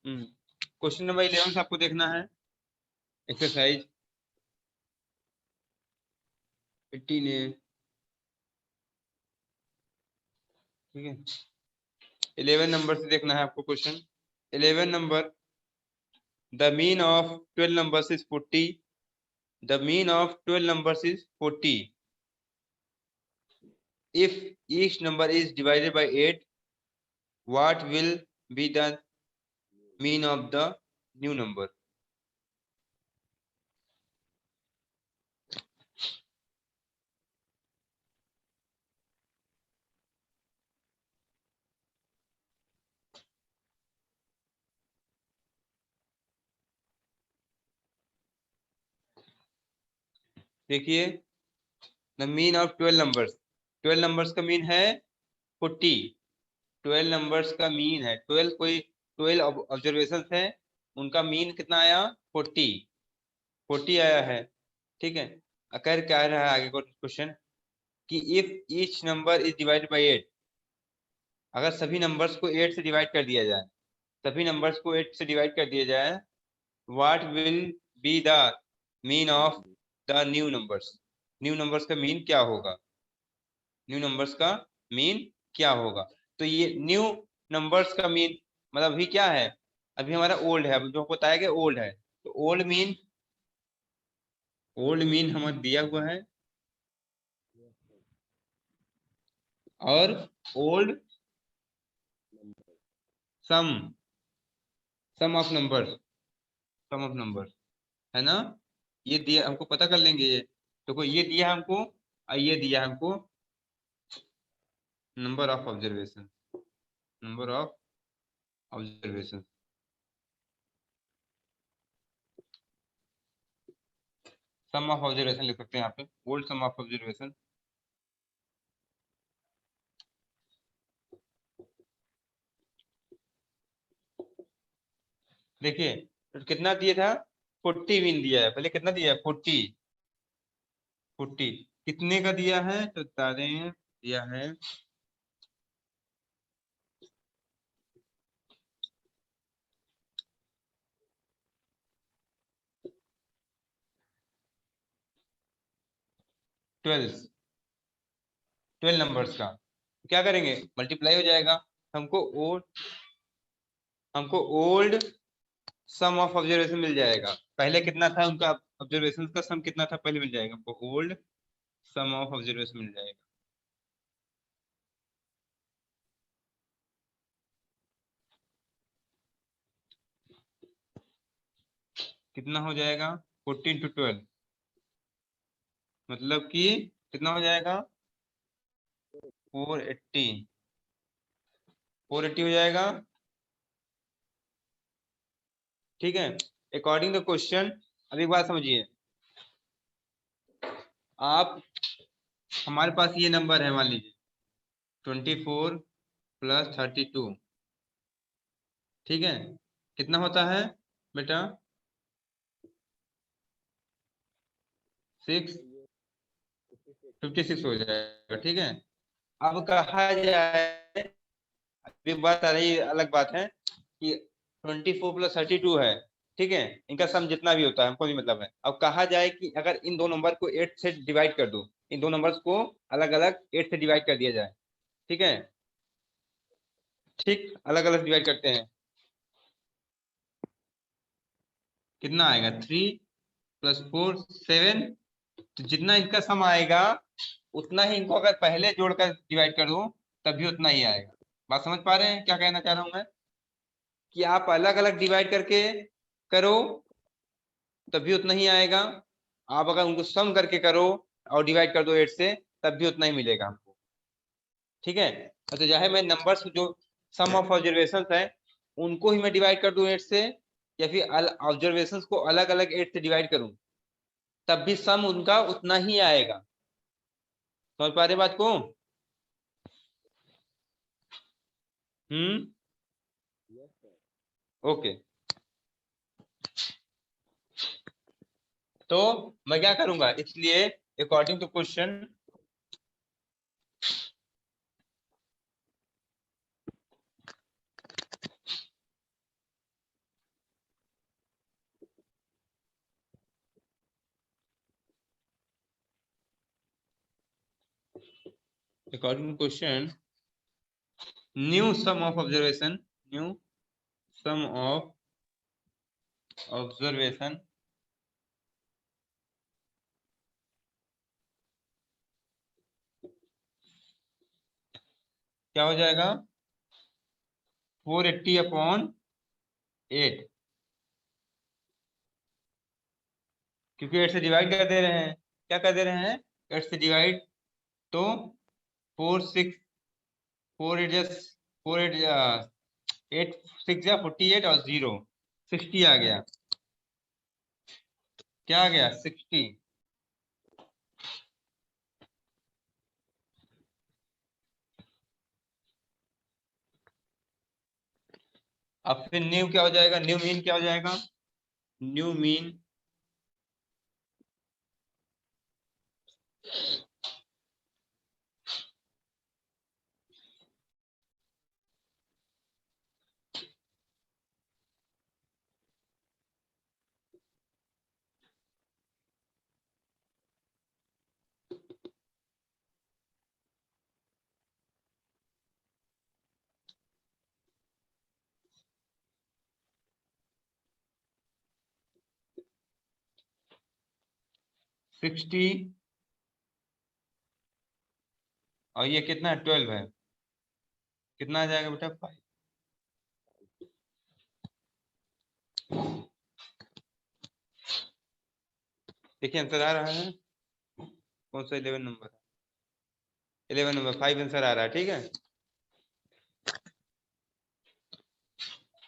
Question number 11 आपको देखना है। Exercise 18A। ठीक है, 11 नंबर से देखना है आपको question. 11 number, the mean of 12 numbers is 40. The mean of 12 numbers is 40. If each number is divided by 8, what will be the mean of the new number? देखिए, the mean of 12 numbers, 12 numbers का mean है 40। 12 numbers का mean है 12, कोई 12 observation है, उनका mean कितना आया? 40 आया है। ठीक है, अगर क्या रहा है आगे क्वेश्चन कि if each number is divided by 8, अगर सभी नंबर्स को 8 से डिवाइड कर दिया जाए, सभी नंबर्स को 8 से डिवाइड कर दिया जाए, what will be the mean of the new numbers? New numbers का मीन क्या होगा? न्यू नंबर्स का मीन क्या होगा? तो ये न्यू नंबर्स का मीन मतलब अभी क्या है? अभी हमारा ओल्ड है, जो बताया गया ओल्ड है, तो ओल्ड मीन हमारा दिया हुआ है, और old sum, sum of numbers, sum of numbers, है ना? ये दिया हमको, पता कर लेंगे ये। देखो ये दिया हमको, और ये दिया हमको number of observation, number of observation. Sum of observation लिख सकते हैं यहाँ पे, ओल्ड सम ऑफ ऑब्जर्वेशन। देखिए तो कितना दिया था? 40 मीन दिया है। पहले कितना दिया है? 40। 40 कितने का दिया है तो बता दें, दिया है 12, 12 नंबर्स का। क्या करेंगे? मल्टीप्लाई हो जाएगा। हमको ओल्ड सम ऑफ ऑब्जर्वेशन मिल जाएगा। पहले कितना था उनका ऑब्जर्वेशन का सम, कितना था पहले मिल जाएगा हमको, ओल्ड सम ऑफ ऑब्जर्वेशन मिल जाएगा। कितना हो जाएगा? 14 into 12, मतलब कि कितना हो जाएगा? 480, 480 हो जाएगा। ठीक है, अकॉर्डिंग द क्वेश्चन। अब एक बात समझिए, आप, हमारे पास ये नंबर है, मान लीजिए 24 + 32। ठीक है, कितना होता है बेटा? 56 हो जाएगा। ठीक है, अब कहा जाए, अभी बात आ रही, अलग बात है कि 24 + 32 है। ठीक है, इनका सम जितना भी होता है हमको भी मतलब है। अब कहा जाए कि अगर इन दो नंबर को 8 से डिवाइड कर दो, इन दो नंबर्स को अलग अलग 8 से डिवाइड कर दिया जाए। ठीक है, ठीक, अलग अलग डिवाइड करते हैं, कितना आएगा? 3 + 4 7। तो जितना इनका सम आएगा, उतना ही इनको अगर पहले जोड़कर डिवाइड कर दो, तब भी उतना ही आएगा। बात समझ पा रहे हैं क्या कहना चाह रहा हूं मैं? कि आप अलग अलग डिवाइड करके करो, तब भी उतना ही आएगा। आप अगर उनको सम करके करो और डिवाइड कर दो 8 से, तब भी उतना ही मिलेगा हमको। ठीक है, तो चाहे मैं नंबर्स जो सम ऑफ ऑब्जर्वेशन है, उनको ही मैं डिवाइड कर दूं 8 से, या फिर ऑब्जर्वेशन को अलग अलग 8 से डिवाइड करूं, तब भी सम उनका उतना ही आएगा। समझ पा रहे बात को? Hmm, okay. तो मैं क्या करूंगा, इसलिए according to question, According to question, new sum of observation, new sum of observation क्या हो जाएगा? 480 अपॉन 8, क्योंकि 8 से डिवाइड कर दे रहे हैं। क्या कर दे रहे हैं? 8 से डिवाइड, तो 8 6 या 48 और 0 60 आ गया। क्या आ गया? 60। अब फिर न्यू क्या हो जाएगा? न्यू मीन क्या हो जाएगा? न्यू मीन 60 और ये कितना है? 12 है। कितना आ जाएगा बेटा? 5। देखिए आंसर आ रहा है। कौन सा 11 नंबर है? 11 नंबर 5 आंसर आ रहा है। ठीक है,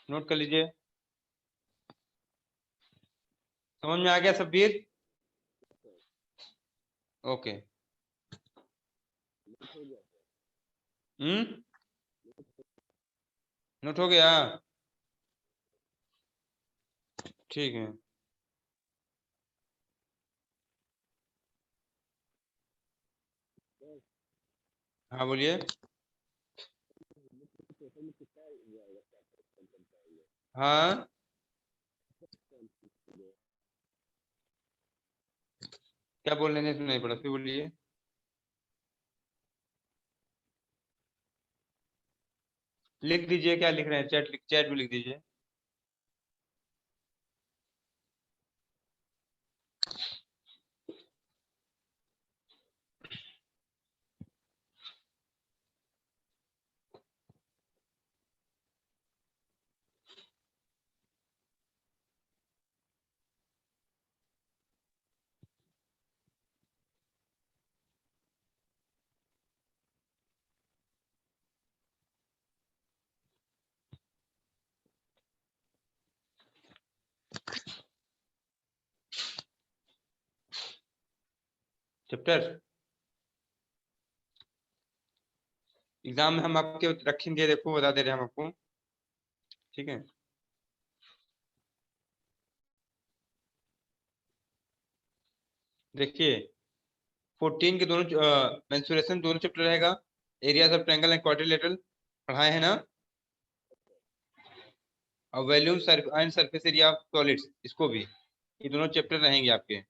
नोट कर लीजिए। समझ में आ गया सब्बीर? ओके। नोट हो गया? ठीक है। हाँ बोलिए। हाँ क्या बोल रहे हैं? सुनाई पड़ा, फिर बोलिए। लिख दीजिए, क्या लिख रहे हैं? चैट में लिख दीजिए। चैप्टर एग्जाम में हम आपके रखेंगे, देखो बता दे रहे हैं हम आपको। ठीक है, देखिए 14 के दोनों मेंसुरेशन दोनों चैप्टर रहेगा। Areas of triangle and quadrilateral पढ़ाए हैं ना? और volume and surface area of solids, इसको भी, ये दोनों चैप्टर रहेंगे आपके।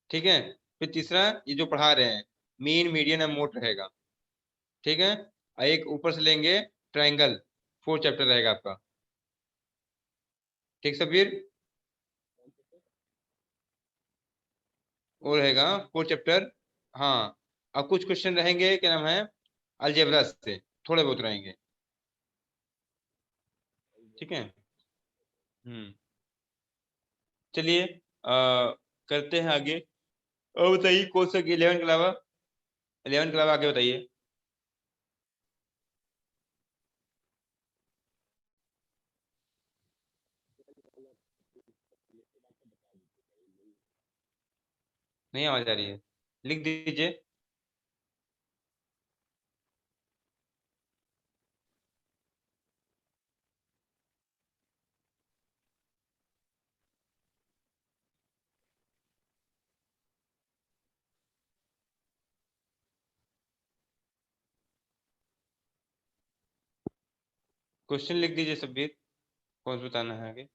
ठीक है, फिर तीसरा ये जो पढ़ा रहे हैं, मीन मीडियन एंड मोड रहेगा। ठीक है, और एक ऊपर से लेंगे ट्रायंगल, 4 चैप्टर रहेगा आपका। ठीक सबीर? वो रहेगा 4 चैप्टर। हाँ, अब कुछ क्वेश्चन रहेंगे, क्या नाम है, अलजेब्रा से थोड़े बहुत रहेंगे। ठीक है। हम्म, चलिए करते हैं आगे। और बताइए कौन सा 11 के अलावा, 11 के अलावा आगे बताइए। नहीं आवाज आ रही है, लिख दीजिए। क्वेश्चन लिख दीजिए सब्बीर, कौन सा बताना है आगे।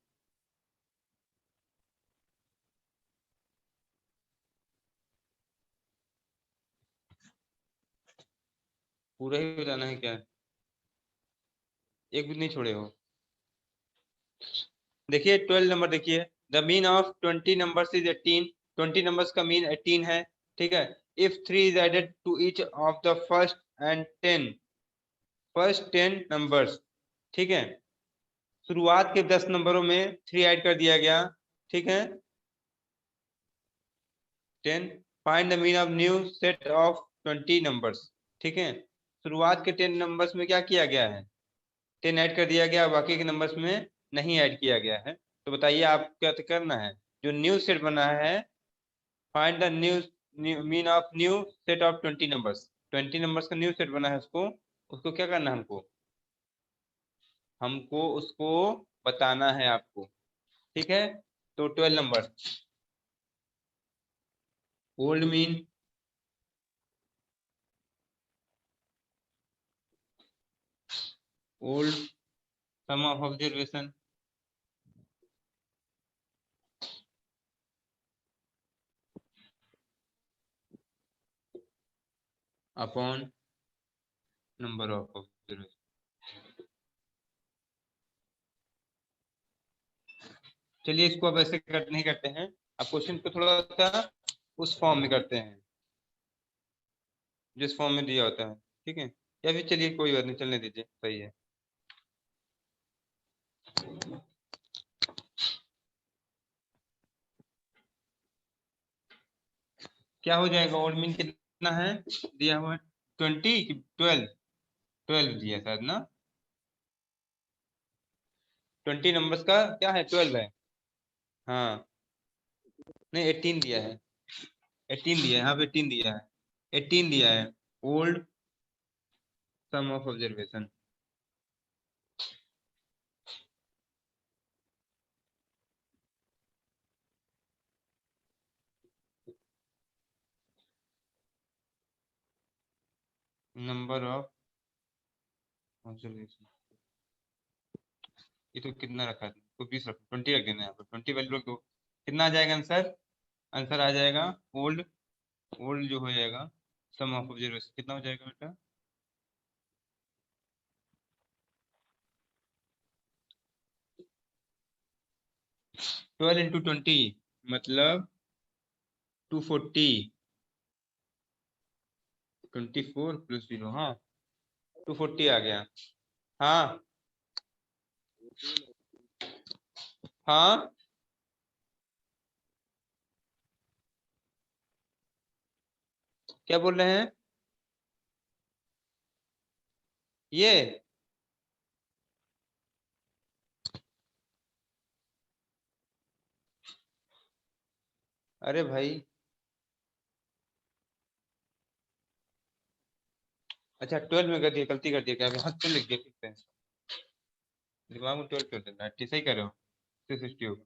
पूरा ही बताना है क्या? एक भी नहीं छोड़े हो? देखिए 12 नंबर देखिए, the mean of 20 numbers is 18। 20 numbers का मीन 18 है, ठीक है। If 3 is added to each of the first 10 numbers, ठीक है। शुरुआत के 10 नंबरों में 3 ऐड कर दिया गया, ठीक है। 10 find the mean of new set of 20 numbers, ठीक है। शुरुआत के 10 नंबर्स में क्या किया गया है? 10 ऐड कर दिया गया, बाकी के नंबर्स में नहीं ऐड किया गया है। तो बताइए आप क्या करना है? जो न्यू सेट बना है, find the new mean of new set of 20 numbers. 20 numbers का न्यू सेट बना है, उसको उसको क्या करना है? हमको हमको उसको बताना है आपको, ठीक है। तो 12 number old mean old sum of observation upon number of observation. चलिए इसको अब ऐसे नहीं करते हैं, अब क्वेश्चन को थोड़ा सा उस फॉर्म में करते हैं जिस फॉर्म में दिया होता है, ठीक है। या फिर चलिए कोई बात नहीं, चलने दीजिए, सही है। क्या हो जाएगा? ओल्ड मीन कितना है दिया हुआ है? 20 की 12? 12 दिया शायद ना। 20 नंबर्स का क्या है? 12 है। हाँ, नहीं 18 दिया है। 18 दिया है, हाँ 18 दिया है। 18 दिया है। Old sum of observation. Number of observation, ये तो कितना रखा है? तो 20 रखो, 20 रख देना है, यहाँ पर 20 वैल्यू रख दो। कितना आ जाएगा आंसर? आंसर आ जाएगा ओल्ड, ओल्ड जो हो जाएगा सम ऑफ ऑब्जर्वेशन, कितना हो जाएगा बेटा? 12 इंटू 20 मतलब 240। 24 प्लस 0, हाँ 240 आ गया। हाँ हाँ, क्या बोल रहे हैं ये? अरे भाई, अच्छा 12 में कर दिया, गलती कर दिया क्या? अभी हाथ पे लिख दिया फिर से। दिमाग में 12 कर देना, ठीक सही कर रहे हो। 360 होगा,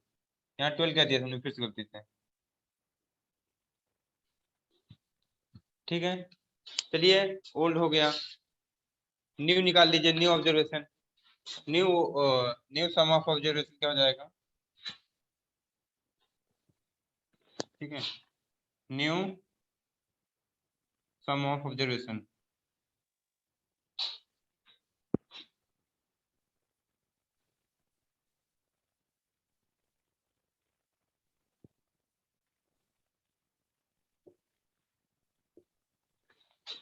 यहाँ 12 कह दिया हमने फिर से गलती से, ठीक है। चलिए ओल्ड हो गया, न्यू निकाल लीजिए, new observation. New new sum of observation क्या हो जाएगा? ठीक है, न्यू सम ऑफ ऑब्जर्वेशन।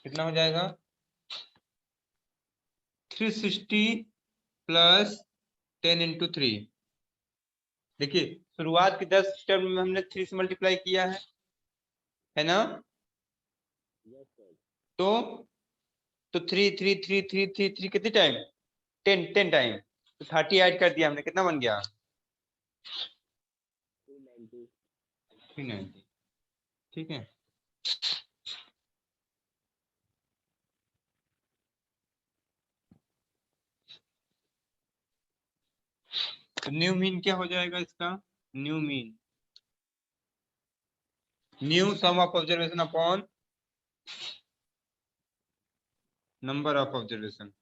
कितना हो जाएगा? 360 प्लस 10 इंटू 3। देखिए शुरुआत के 10 टर्म में हमने 3 से मल्टीप्लाई किया है ना? तो 3 कितने टाइम? 10 टाइम। तो 30 ऐड कर दिया हमने, कितना बन गया? 390, ठीक है। तो न्यू मीन क्या हो जाएगा इसका? New mean new sum of observation upon number of observation.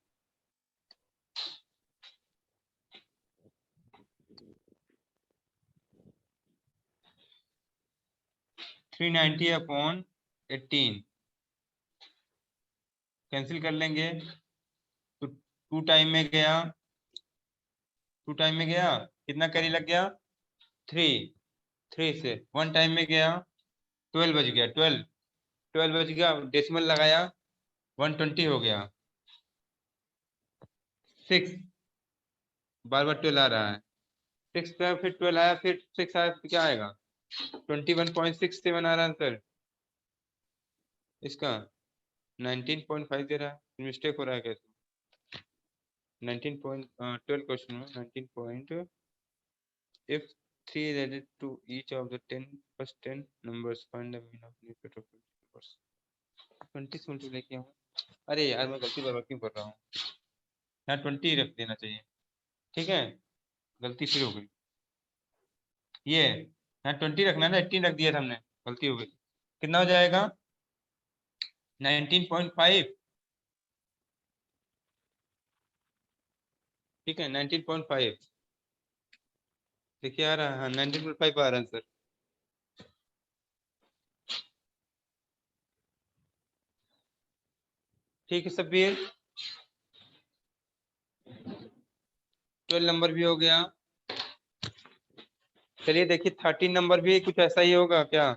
390 upon 18, cancel कर लेंगे तो 2 टाइम में गया, 2 टाइम में गया, कितना कैरी लग गया 3, 3 से 1 टाइम में गया 12 बज गया, 12, 12 बज गया, डेसिमल लगाया 120 हो गया, 6 बार बार 12 आ रहा है, 6 का फिर 12 आया, फिर 6 आया, फिर क्या आएगा 21.67 आ रहा है सर इसका, 19.5 दे रहा है, मिस्टेक हो रहा है कैसे 12 क्वेश्चन में 19 point, if 3 is added to each of the 10 first 10 numbers find the mean of new set of numbers 20 से लेके आऊँ, अरे यार मैं गलती बार क्यों कर रहा हूँ, यहाँ 20 रख देना चाहिए, ठीक है गलती फिर हो गई, ये यहाँ 20 रखना है ना, 18 रख दिया था हमने, गलती हो गई, कितना हो जाएगा 19.5, ठीक है 19.5, देखिए आ रहा है, हाँ 19.5 आ रहा है सर, ठीक है सब्बीर, 12 नंबर भी हो गया, चलिए देखिए 13 नंबर भी कुछ ऐसा ही होगा क्या,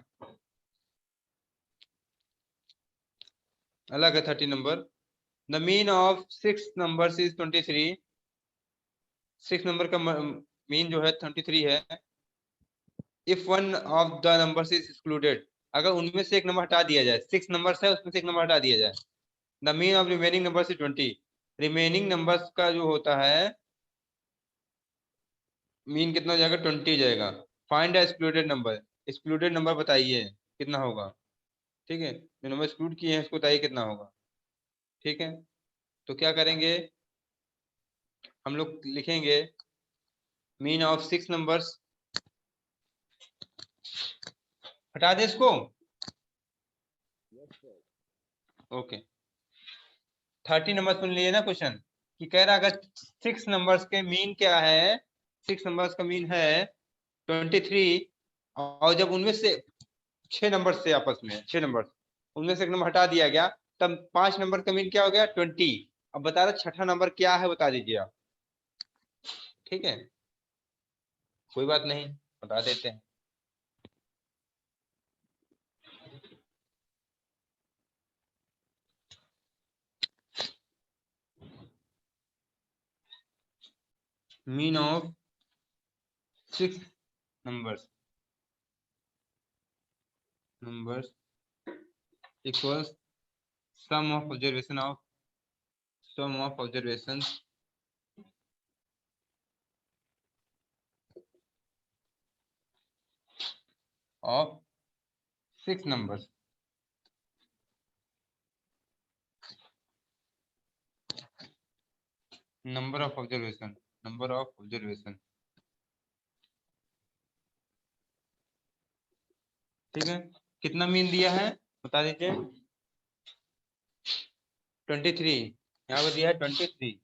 अलग है 13 number, the mean of 6 numbers is 23, 6 number का मीन जो है 23 है, if one of the numbers is excluded, अगर उनमें से एक नंबर हटा दिया जाए, 6 नंबर्स है उसमें से एक नंबर हटा दिया जाए, the mean of remaining numbers is 20, remaining numbers का जो होता है मीन कितना हो जाएगा 20 हो जाएगा, find excluded number, excluded number बताइए कितना होगा, ठीक है जो नंबर एक्सक्लूड किए हैं उसको बताइए कितना होगा, ठीक है तो क्या करेंगे हम लोग लिखेंगे मीन ऑफ 6 नंबर्स, हटा दे इसको, ओके 30 नंबर सुन लिए ना क्वेश्चन, कि कह रहा अगर 6 नंबर्स के मीन क्या है, 6 नंबर्स का मीन है 23, और जब उनमें से 6 नंबर से आपस में 6 नंबर उनमें से एक नंबर हटा दिया गया, तब 5 नंबर का मीन क्या हो गया 20, अब बता रहा छठा नंबर क्या है बता दीजिए आप, ठीक है कोई बात नहीं बता देते हैं, mean of 6 numbers numbers equals sum of observations of 6 numbers, number of observation, ठीक है कितना मीन दिया है बता दीजिए 23, यहाँ पर दिया है 23,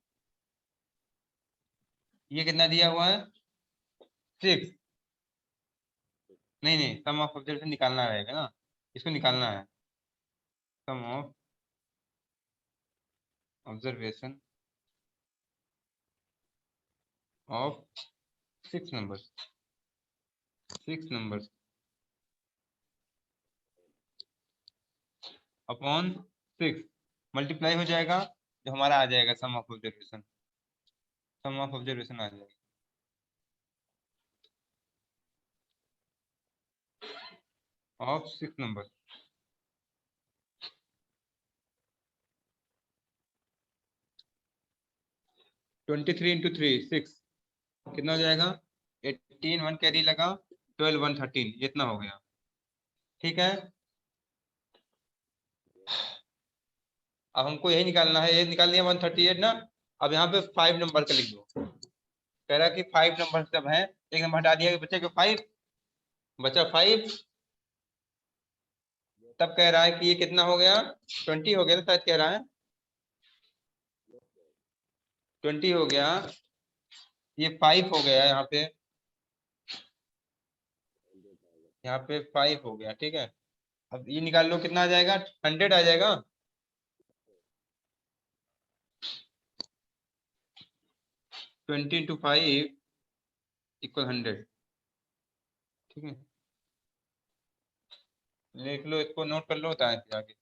ये कितना दिया हुआ है 6, नहीं नहीं सम ऑफ ऑब्जर्वेशन निकालना रहेगा ना, इसको निकालना है, sum of observation of 6 numbers, 6 numbers upon 6 multiply हो जाएगा, जो हमारा आ जाएगा sum of observation, sum of observation आ जाएगा ऑफ 6 नंबर, 23 इंटू 3 6, कितना हो जाएगा 18, 1 कैरी लगा 12, 1 13, इतना हो गया, ठीक है अब हमको यही निकालना है, ये निकाल लिया 138 ना, अब यहाँ पे 5 नंबर का लिख दो, कह रहा कि 5 नंबर सब है, एक नंबर हटा दिया बच्चे को 5, बचा 5, तब कह रहा है कि ये कितना हो गया 20 हो गया ना, शायद कह रहा है 20 हो गया, ये 5 हो गया यहाँ पे 5 हो गया, ठीक है अब ये निकाल लो कितना आ जाएगा 100 आ जाएगा, 20 इंटू 5 इक्वल 100। ठीक है, लिख लो, इसको नोट कर लो, होता है आगे।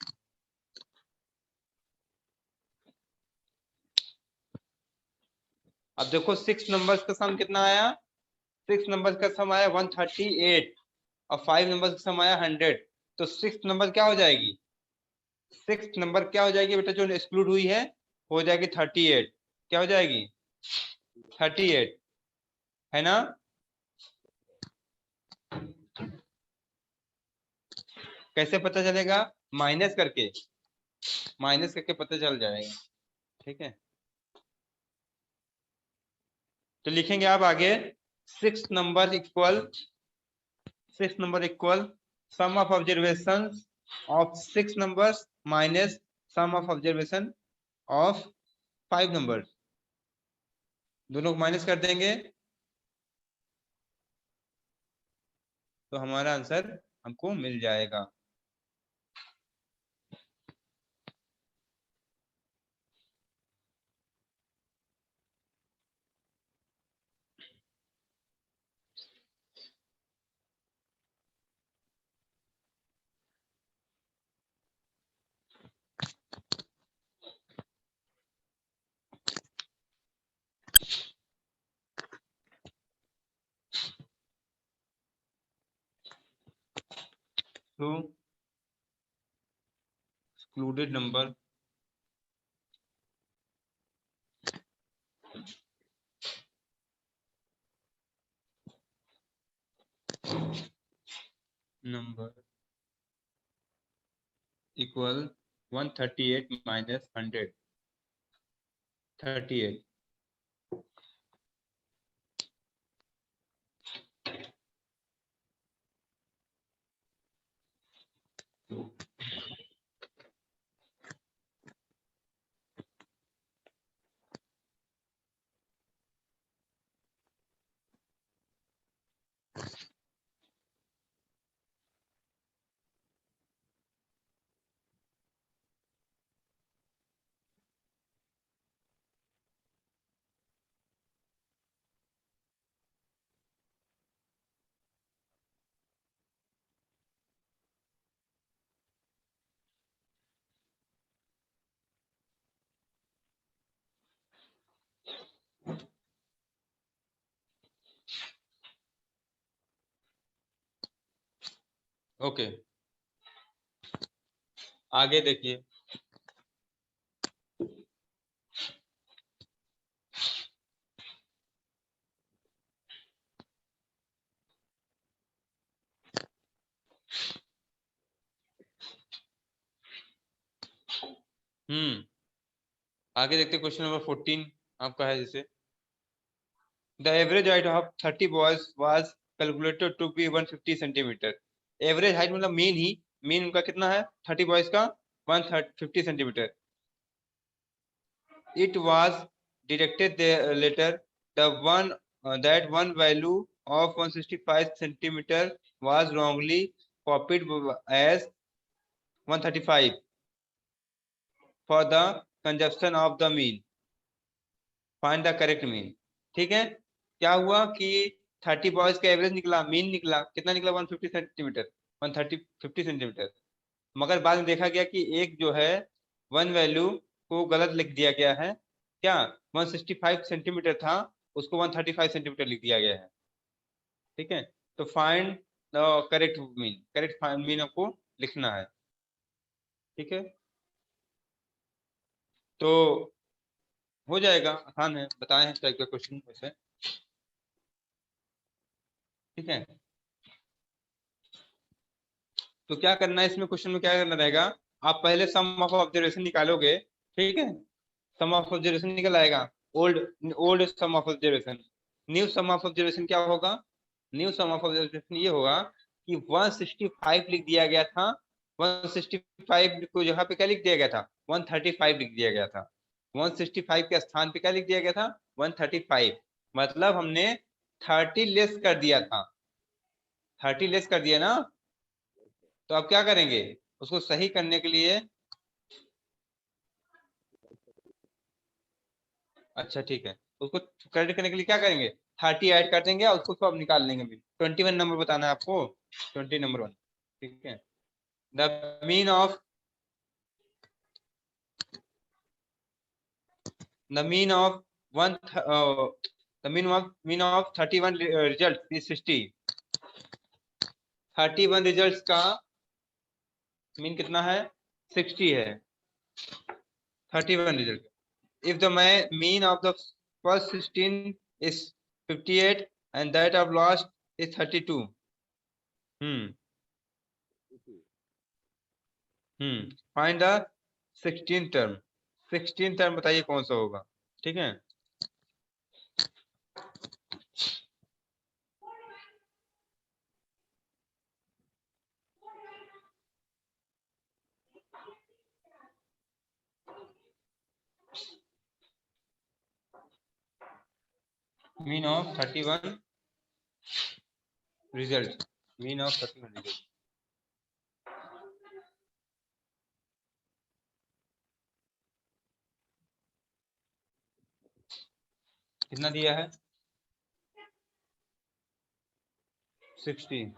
अब देखो 6 नंबर्स का सम कितना आया, 6 नंबर्स का सम आया 138 और 5 नंबर्स का सम आया 100। तो 6 नंबर क्या हो जाएगी, 6 नंबर क्या हो जाएगी बेटा, जो एक्सक्लूड हुई है हो जाएगी 38। क्या हो जाएगी 38, है ना। कैसे पता चलेगा, माइनस करके, माइनस करके पता चल जाएगा। ठीक है, तो लिखेंगे आप आगे 6 number equal, 6 number equal some of observation of 6 numbers minus sum of observation of 5 numbers, दोनों को माइनस कर देंगे तो हमारा आंसर हमको मिल जाएगा। तो excluded number number equal 138 minus 100, 38। Okay, आगे देखिए। आगे देखते क्वेश्चन नंबर 14 आपका है जैसे, the average height of 30 boys was calculated to be 150 centimetre. Average height मतलब मीन ही, मीन उनका कितना है 30 बॉयज का 150 centimetre. It was detected later the one that one value of 165 centimeter was wrongly copied as 135 for the conjunction of the mean. Find the correct mean. ठीक है, क्या हुआ कि 30 बॉयज का एवरेज निकला, मीन निकला, कितना निकला 150 सेंटीमीटर, 150 सेंटीमीटर। मगर बाद में देखा गया कि एक जो है वन वैल्यू को गलत लिख दिया गया है, क्या 165 सेंटीमीटर था, उसको 135 सेंटीमीटर लिख दिया गया है। ठीक है, तो find the correct mean, correct mean आपको लिखना है। ठीक है, तो हो जाएगा, आसान है, बताए टाइप का क्वेश्चन वैसे। ठीक है, तो क्या करना है इसमें, क्वेश्चन में क्या करना रहेगा, आप पहले सम ऑफ ऑब्जर्वेशन निकालोगे। ठीक है, सम ऑफ ऑब्जर्वेशन निकल आएगा, old old sum of observation. New sum of observation क्या होगा, न्यू सम ऑफ ऑब्जर्वेशन ये होगा कि 165 लिख दिया गया था, 165 को जगह पे क्या लिख दिया गया था, 135 लिख दिया गया था। 165 के स्थान पे क्या लिख दिया गया था, 135। मतलब हमने 30 लेस कर दिया था, 30 लेस कर दिया ना। तो अब क्या करेंगे, उसको सही करने के लिए, अच्छा ठीक है, उसको कैलकुलेट करने के लिए क्या करेंगे, 30 ऐड कर देंगे और उसको सब निकाल लेंगे मीन। 21 नंबर बताना है आपको, 20 नंबर 1, ठीक है। The mean of one the mean of 31 results is 60। 31 results का मीन कितना है, 60 है। 31 result, if the mean of the first 16 is 58 and that of last is 32। Find the 16th term. 16th term बताइए कौन सा होगा, ठीक है। Mean of 31 result, mean of 31 result. कितना दिया है, 60।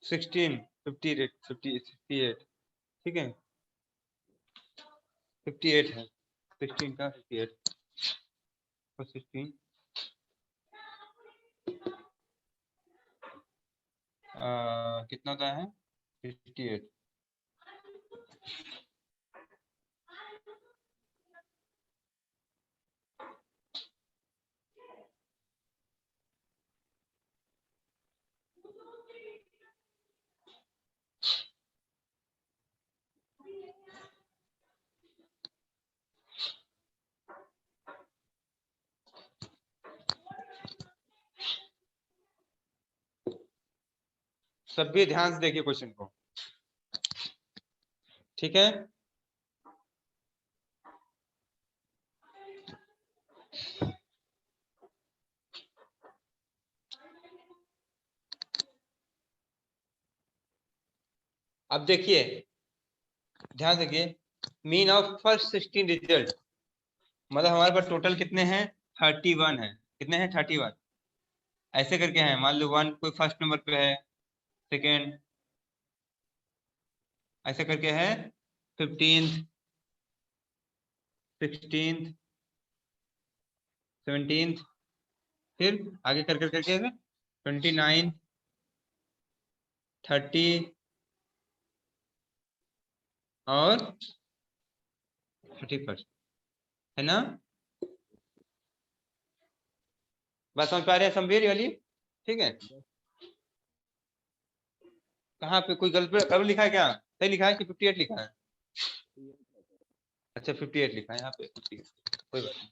सिक्सटीन 58 ठीक है, 58 है 16 का 58 और 16 कितना होता है 58। सभी ध्यान से देखिए क्वेश्चन को, ठीक है। अब देखिए ध्यान से देखिए, मीन ऑफ फर्स्ट 16 रिजल्ट, मतलब हमारे पास टोटल कितने हैं 31 है, कितने हैं 31। ऐसे करके हैं, मान लो 1 कोई फर्स्ट नंबर पे है, सेकेंड ऐसे करके है, 15th 16th 17th, फिर आगे कर कर करके 29 30 और 31, है ना। बात समझ पा रहे हैं समवीर वाली, ठीक है। कहाँ पे कोई गलत लिखा है क्या, सही लिखा है कि 58 लिखा है, अच्छा 58 लिखा है यहाँ पे, 58 कोई बात नहीं,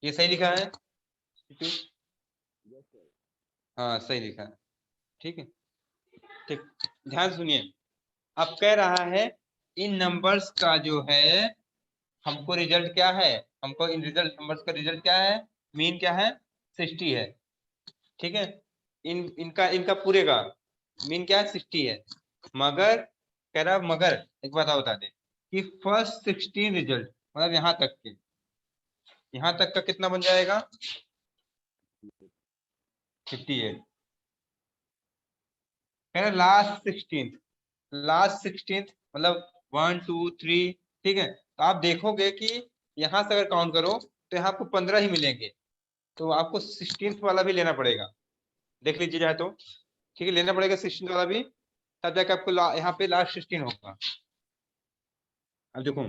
ये सही लिखा है, हाँ सही लिखा है, ठीक है। ठीक, ध्यान सुनिए, अब कह रहा है इन नंबर्स का जो है हमको रिजल्ट क्या है, हमको इन रिजल्ट नंबर्स का रिजल्ट क्या है, मीन क्या है 60 है, ठीक है। इनका इनका पूरे का मीन क्या है 60 है, मगर कह रहा मगर एक बात और बता दे कि फर्स्ट 16 रिजल्ट मतलब यहाँ तक के, यहाँ तक का कितना बन जाएगा 58। कह रहा लास्ट 16 मतलब 1 2 3, ठीक है। तो आप देखोगे कि यहाँ से अगर काउंट करो तो यहाँ आपको 15 ही मिलेंगे, तो आपको 16th वाला भी लेना पड़ेगा, देख लीजिए चाहे तो, ठीक है, लेना पड़ेगा 16th वाला भी, तब जाकर आपको यहाँ पे लास्ट 16 होगा। अब देखो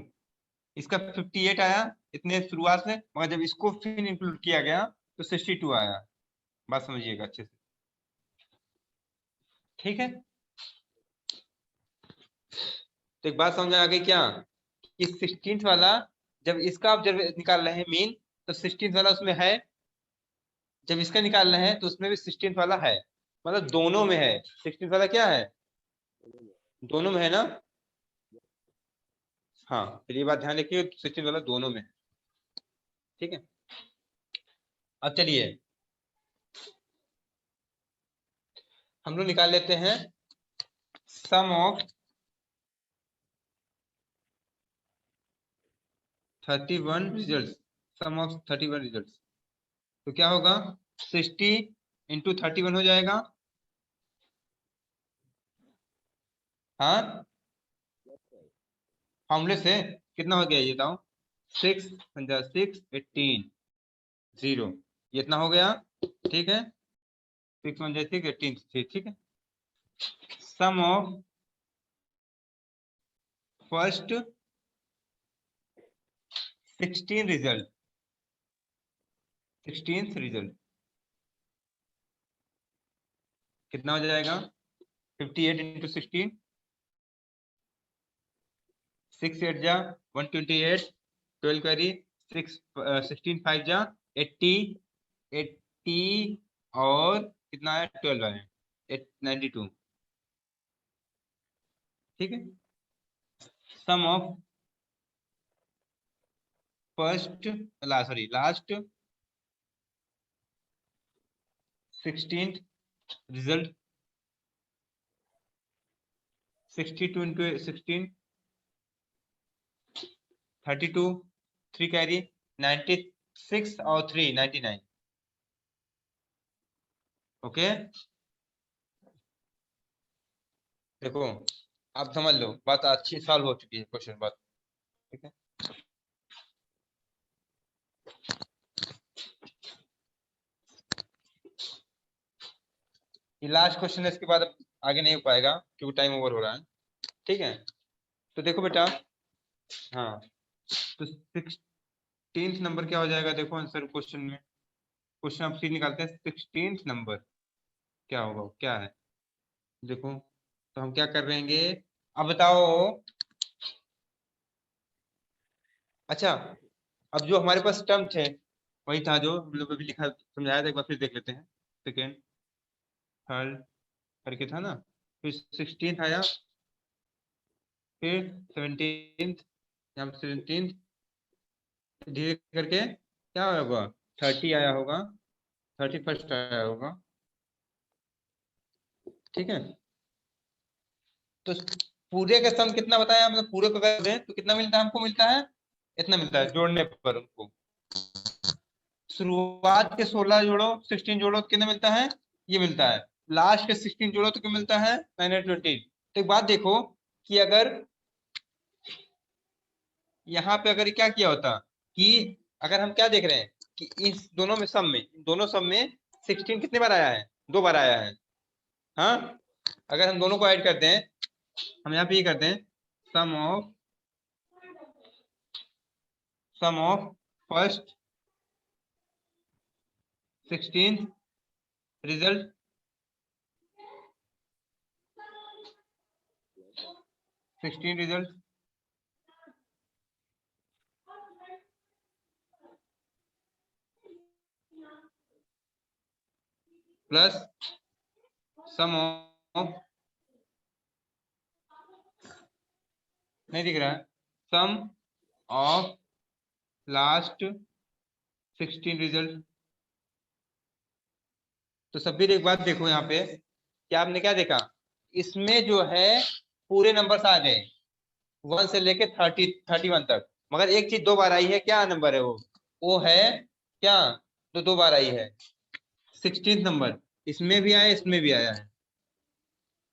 इसका 58 आया इतने शुरुआत में, मगर जब इसको फिर इंक्लूड किया गया तो 62 आया, बात समझिएगा अच्छे से, ठीक है। तो एक बात समझ आ गई क्या, कि 16th वाला जब इसका आप जब निकाल रहे हैं मीन, तो 16th वाला उसमें है जब इसका निकालना है तो उसमें भी 16th वाला है, मतलब दोनों में है। 16th वाला क्या है, दोनों में है ना। हाँ, फिर ये बात ध्यान रखिए, 16th वाला दोनों में है। ठीक है, अब चलिए हम लोग निकाल लेते हैं sum of 31 result. Sum of 31 result तो क्या होगा, 60 इंटू 31 हो जाएगा। हाँ, फॉर्मूले से कितना हो गया ये बताओ, 6 6 18 0, ये इतना हो गया। ठीक है, 6 6 18 ठीक है। Sum of first 16 result, 16th result कितना हो जाएगा, 58 इंटू 16, 6 8 जा 128, 12 करी 6 16 5 जा 80, 80 और कितना है 12 है 92। ठीक है, sum of first sorry last 16th result, 62 into 16, 32, 3 carry 96 और 3 99। ओके, देखो आप समझ लो, बात अच्छी सॉल्व हो चुकी है क्वेश्चन बात। ठीक है, ये लास्ट क्वेश्चन है, इसके बाद आगे नहीं हो पाएगा क्योंकि टाइम ओवर हो रहा है। ठीक है, तो देखो बेटा, हाँ तो 16th नंबर क्या हो जाएगा, देखो आंसर क्वेश्चन में, क्वेश्चन आप सीध निकालते हैं 16th नंबर क्या होगा, क्या है देखो। तो हम क्या कर रहेंगे, अब बताओ। अच्छा, अब जो हमारे पास टर्म थे वही था जो हम लोग अभी लिखा समझाया था, एक बार फिर देख लेते हैं। सेकेंड थर्ड करके था ना, फिर 16th आया, फिर 17th, यहाँ 17th, धीरे करके क्या होगा 30 आया होगा, 31st आया होगा। ठीक है, तो पूरे का सम कितना बताया, मतलब पूरे को कर दें तो कितना मिलता है, हमको मिलता है इतना मिलता है जोड़ने पर उनको। शुरुआत के 16 जोड़ो 16 जोड़ो तो कितना मिलता है, ये मिलता है। लास्ट के 16 जोड़ो तो क्या मिलता है 920। तो एक बात देखो कि अगर यहाँ पे अगर क्या किया होता कि अगर हम क्या देख रहे हैं कि इस दोनों में सम में, दोनों सम में 16 कितने बार आया है, 2 बार आया है। हाँ, अगर हम दोनों को ऐड करते हैं, हम यहाँ पे ये करते हैं sum of first 16 result 16 result plus sum of, नहीं दिख रहा है, सम ऑफ लास्ट 16 रिजल्ट। तो सब भी एक बात देखो यहाँ पे, क्या आपने क्या देखा, इसमें जो है पूरे नंबर्स आ गए 1 से लेके 31 तक, मगर एक चीज 2 बार आई है, क्या नंबर है वो है क्या, तो 2 बार आई है 16th नंबर, इसमें भी आया इसमें भी आया है।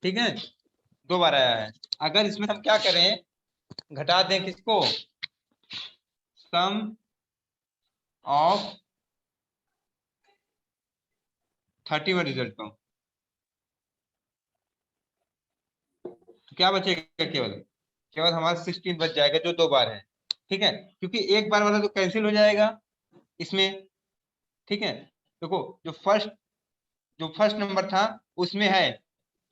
ठीक है, 2 बार आया है। अगर इसमें हम क्या करें, घटा दें किसको, सम ऑफ 31 रिजल्ट को, तो क्या बचेगा, केवल केवल हमारा 16 बच जाएगा जो 2 बार है। ठीक है, क्योंकि एक बार वाला तो कैंसिल हो जाएगा इसमें। ठीक है, देखो जो फर्स्ट नंबर था उसमें है,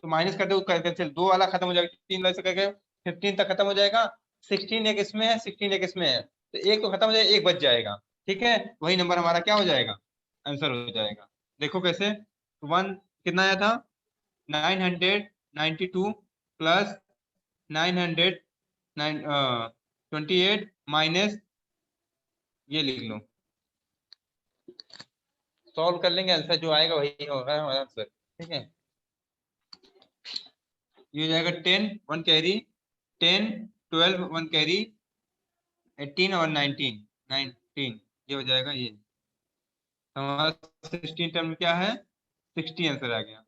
तो माइनस कर दो कैंसिल, 2 वाला खत्म हो जाएगा, 3 वाले से करके 15 तक खत्म हो जाएगा। 16 एक इसमें है 16 एक इसमें है, तो एक तो खत्म हो जाएगा, एक बच जाएगा। ठीक है, वही नंबर हमारा क्या हो जाएगा, आंसर हो जाएगा। देखो कैसे, 1 कितना आया था, 992 प्लस 928 माइनस, ये लिख लो, सॉल्व कर लेंगे, आंसर जो आएगा वही होगा हमारा आंसर। ठीक है, ये हो जाएगा 10 1 कैरी, 10 12 1 कैरी, 18 और 19 ये हो जाएगा ये हमारा 16 टर्म क्या है, 60 आंसर आ गया।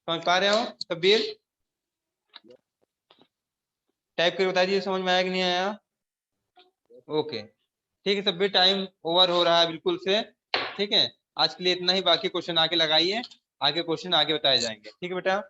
समझ पा रहे हो तब्बीर? टाइप करके बता दीजिए समझ में आया कि नहीं आया। ओके ठीक है तब्बीर, टाइम ओवर हो रहा है बिल्कुल से। ठीक है, आज के लिए इतना ही, बाकी क्वेश्चन आगे लगाइए, आगे क्वेश्चन आगे बताए जाएंगे। ठीक है बेटा।